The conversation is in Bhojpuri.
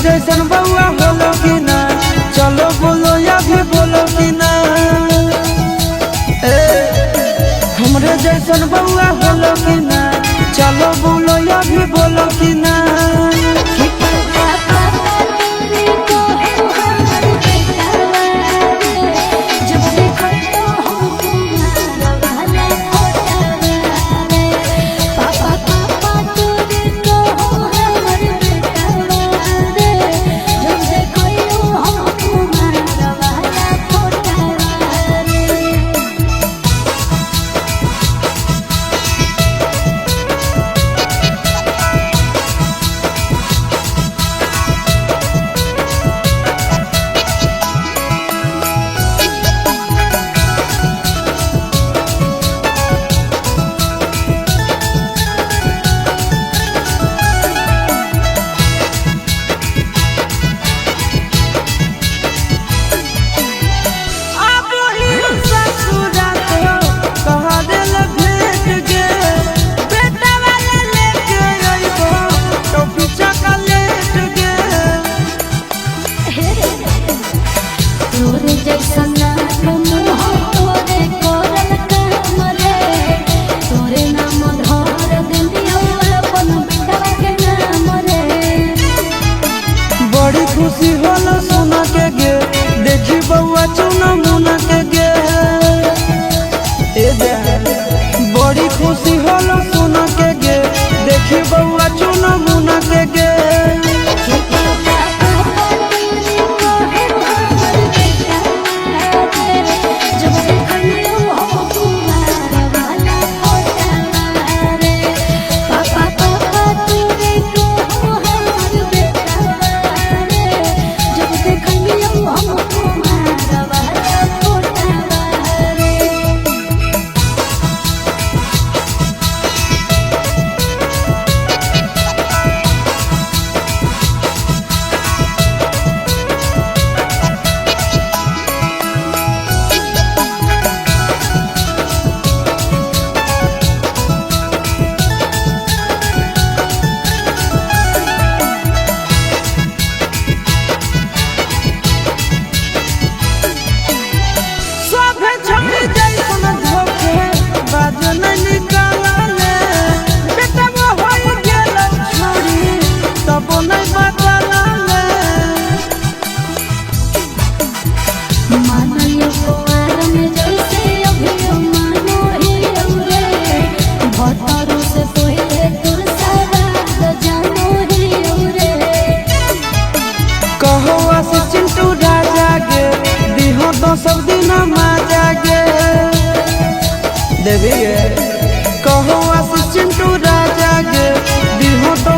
जैसन बउआ होलो कि ना, चलो बोलो या भी बोलो कि ना। हमरे जैसन बउआ होलो कि ना, चलो बोलो या भी बोलो कि ना। बड़ी खुशी होला सुना के गे, देखी बउआ चुना मुना के गे। बड़ी खुशी होला सुना के गे, देखी बउआ चुना मुना के गे। चिंटू राजा गे, दिहो तो सब दिन माजा गे। देवी गे कहो चिंटू राजा गे, दिहो तो